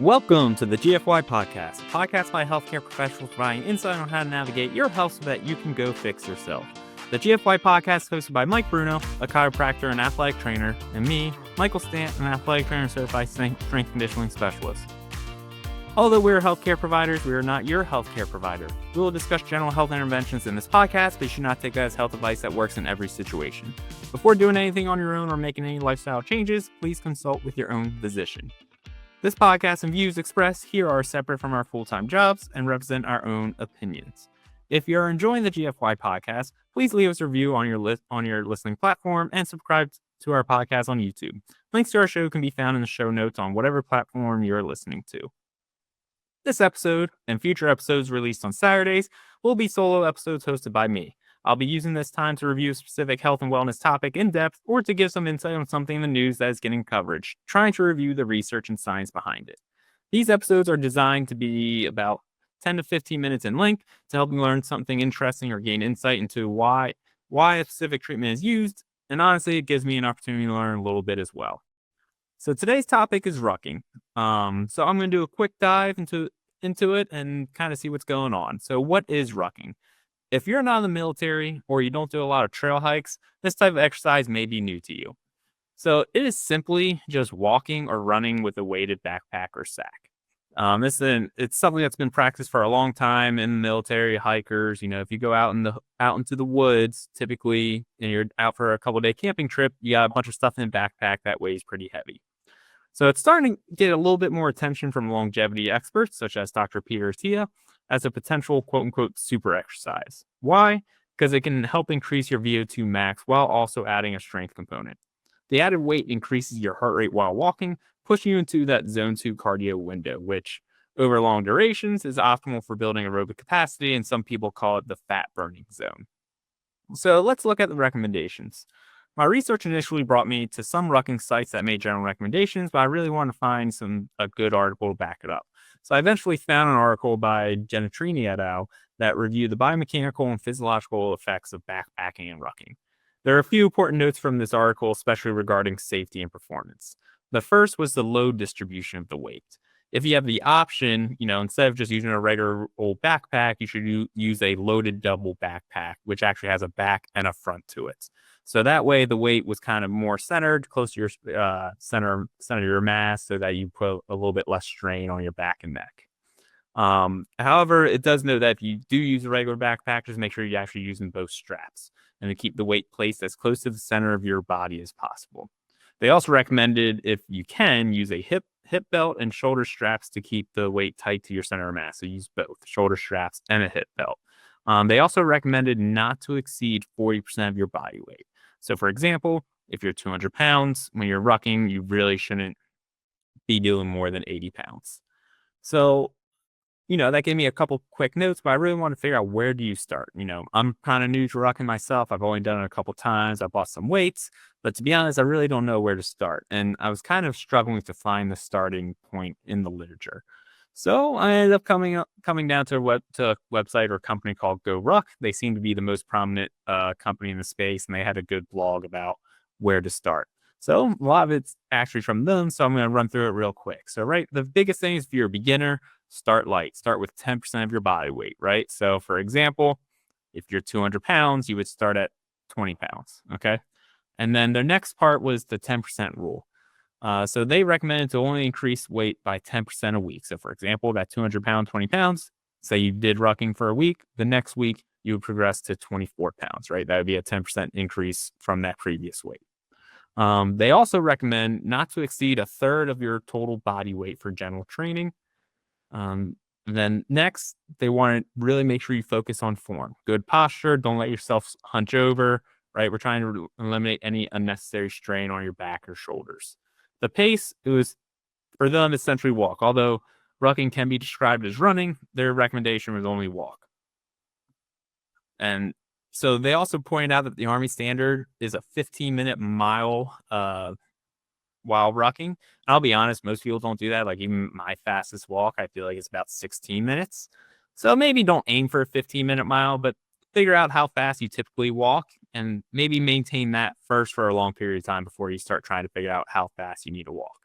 Welcome to the GFY Podcast, a podcast by healthcare professionals providing insight on how to navigate your health so that you can go fix yourself. The GFY Podcast is hosted by Mike Bruno, a chiropractor and athletic trainer, and me, Michael Stanton, an athletic trainer and certified strength conditioning specialist. Although we're healthcare providers, we are not your healthcare provider. We will discuss general health interventions in this podcast, but you should not take that as health advice that works in every situation. Before doing anything on your own or making any lifestyle changes, please consult with your own physician. This podcast and views expressed here are separate from our full-time jobs and represent our own opinions. If you're enjoying the GFY podcast, please leave us a review on your listening platform and subscribe to our podcast on YouTube. Links to our show can be found in the show notes on whatever platform you're listening to. This episode and future episodes released on Saturdays will be solo episodes hosted by me. I'll be using this time to review a specific health and wellness topic in depth or to give some insight on something in the news that is getting coverage, trying to review the research and science behind it. These episodes are designed to be about 10 to 15 minutes in length to help you learn something interesting or gain insight into why a specific treatment is used, and honestly, it gives me an opportunity to learn a little bit as well. So today's topic is rucking. So I'm going to do a quick dive into it and kind of see what's going on. So what is rucking? If you're not in the military or you don't do a lot of trail hikes, this type of exercise may be new to you. So it is simply just walking or running with a weighted backpack or sack. It's something that's been practiced for a long time in the military. Hikers, if you go out into the woods, typically, and you're out for a couple-day camping trip, you got a bunch of stuff in a backpack that weighs pretty heavy. So it's starting to get a little bit more attention from longevity experts, such as Dr. Peter Attia, as a potential quote-unquote super exercise. Why? Because it can help increase your VO2 max while also adding a strength component. The added weight increases your heart rate while walking, pushing you into that zone 2 cardio window, which over long durations is optimal for building aerobic capacity, and some people call it the fat burning zone. So let's look at the recommendations. My research initially brought me to some rucking sites that made general recommendations, but I really wanted to find a good article to back it up. So I eventually found an article by Genitrini et al. That reviewed the biomechanical and physiological effects of backpacking and rucking. There are a few important notes from this article, especially regarding safety and performance. The first was the load distribution of the weight. If you have the option, instead of just using a regular old backpack, you should use a loaded double backpack, which actually has a back and a front to it. So that way the weight was kind of more centered, close to your center of your mass, so that you put a little bit less strain on your back and neck. However, it does note that if you do use a regular backpack, just make sure you're actually using both straps and to keep the weight placed as close to the center of your body as possible. They also recommended, if you can, use a hip belt and shoulder straps to keep the weight tight to your center of mass. So use both shoulder straps and a hip belt. They also recommended not to exceed 40% of your body weight. So for example, if you're 200 pounds, when you're rucking, you really shouldn't be doing more than 80 pounds. So, that gave me a couple quick notes, but I really want to figure out, where do you start? I'm kind of new to rucking myself. I've only done it a couple times. I bought some weights, but to be honest, I really don't know where to start. And I was kind of struggling to find the starting point in the literature. So I ended up coming down to a website or company called Go Ruck. They seem to be the most prominent company in the space, and they had a good blog about where to start. So a lot of it's actually from them, so I'm going to run through it real quick. So, the biggest thing is, if you're a beginner, start light. Start with 10% of your body weight, right? So, for example, if you're 200 pounds, you would start at 20 pounds, okay? And then the next part was the 10% rule. So they recommended to only increase weight by 10% a week. So for example, that 200 pounds, 20 pounds, say you did rucking for a week, the next week you would progress to 24 pounds, right? That would be a 10% increase from that previous weight. They also recommend not to exceed a third of your total body weight for general training. Then next, they want to really make sure you focus on form. Good posture. Don't let yourself hunch over, right? We're trying to eliminate any unnecessary strain on your back or shoulders. The pace, it was, for them, essentially walk. Although rucking can be described as running, their recommendation was only walk. And so they also pointed out that the Army standard is a 15-minute mile while rucking. And I'll be honest, most people don't do that. Like, even my fastest walk, I feel like it's about 16 minutes. So maybe don't aim for a 15-minute mile, but figure out how fast you typically walk and maybe maintain that first for a long period of time before you start trying to figure out how fast you need to walk.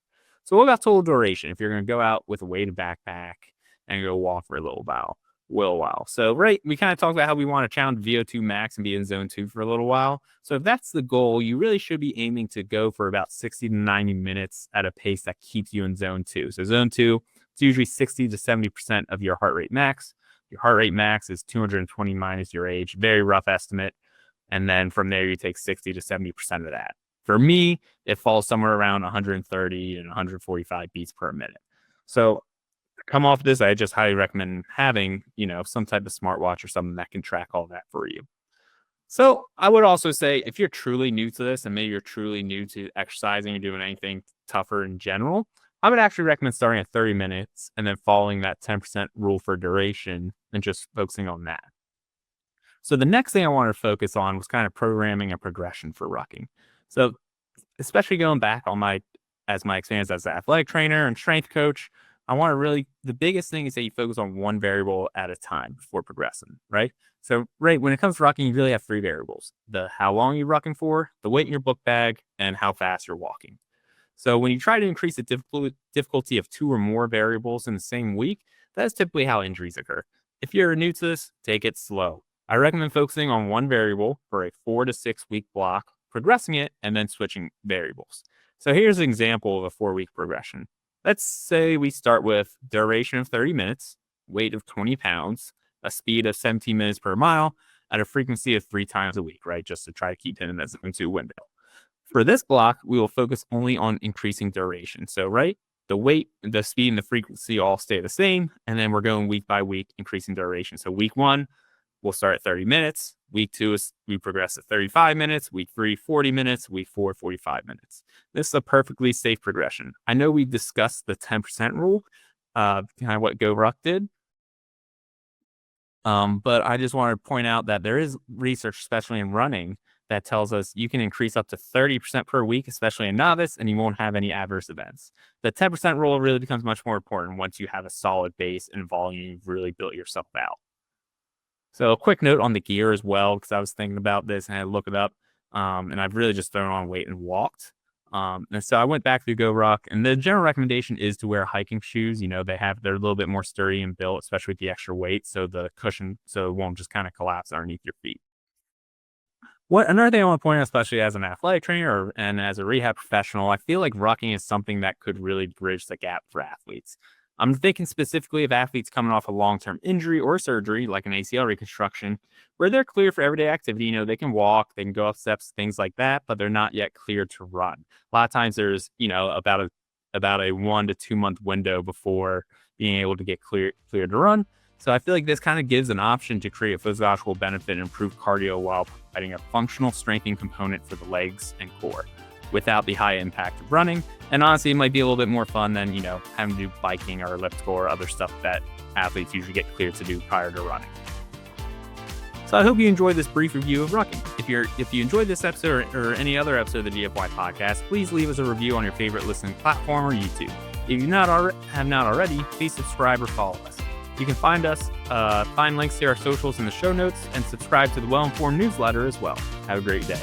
So what about total duration? If you're going to go out with a weighted backpack and go walk for a little while. So, right, we kind of talked about how we want to challenge VO2 max and be in zone 2 for a little while. So if that's the goal, you really should be aiming to go for about 60 to 90 minutes at a pace that keeps you in zone 2. So zone 2, it's usually 60 to 70% of your heart rate max. Your heart rate max is 220 minus your age, very rough estimate. And then from there, you take 60 to 70% of that. For me, it falls somewhere around 130 and 145 beats per minute. So come off this, I just highly recommend having, some type of smartwatch or something that can track all that for you. So I would also say if you're truly new to this and maybe you're truly new to exercising or doing anything tougher in general, I would actually recommend starting at 30 minutes and then following that 10% rule for duration and just focusing on that. So the next thing I wanted to focus on was kind of programming a progression for rucking. So especially going back on my experience as an athletic trainer and strength coach, the biggest thing is that you focus on one variable at a time before progressing, right? So, right, when it comes to rucking, you really have three variables: the how long you're rucking for, the weight in your book bag, and how fast you're walking. So when you try to increase the difficulty of two or more variables in the same week, that's typically how injuries occur. If you're new to this, take it slow. I recommend focusing on one variable for a 4 to 6 week block, progressing it, and then switching variables. So here's an example of a 4-week progression. Let's say we start with duration of 30 minutes, weight of 20 pounds, a speed of 17 minutes per mile, at a frequency of 3 times a week, right? Just to try to keep it in that zone 2 window. For this block, we will focus only on increasing duration. So, right, the weight, the speed, and the frequency all stay the same. And then we're going week by week, increasing duration. So week 1, we'll start at 30 minutes. Week 2 is we progress to 35 minutes. Week 3, 40 minutes. Week 4, 45 minutes. This is a perfectly safe progression. I know we discussed the 10% rule, kind of what Go Ruck did. But I just wanted to point out that there is research, especially in running, that tells us you can increase up to 30% per week, especially in novice, and you won't have any adverse events. The 10% rule really becomes much more important once you have a solid base and volume you've really built yourself out. So a quick note on the gear as well, because I was thinking about this and I looked it up, and I've really just thrown on weight and walked. And so I went back to Go Ruck, and the general recommendation is to wear hiking shoes. They're a little bit more sturdy and built, especially with the extra weight, so the cushion, so it won't just kind of collapse underneath your feet. Another thing I want to point out, especially as an athletic trainer and as a rehab professional, I feel like rucking is something that could really bridge the gap for athletes. I'm thinking specifically of athletes coming off a long-term injury or surgery, like an ACL reconstruction, where they're clear for everyday activity. They can walk, they can go up steps, things like that, but they're not yet cleared to run. A lot of times there's, about a 1 to 2 month window before being able to get cleared to run. So I feel like this kind of gives an option to create a physiological benefit and improve cardio while providing a functional strengthening component for the legs and core without the high impact of running. And honestly, it might be a little bit more fun than, having to do biking or elliptical or other stuff that athletes usually get cleared to do prior to running. So I hope you enjoyed this brief review of rucking. If you enjoyed this episode or any other episode of the GFY podcast, please leave us a review on your favorite listening platform or YouTube. If you have not already, please subscribe or follow us. You can find links to our socials in the show notes and subscribe to the Well Informed newsletter as well. Have a great day.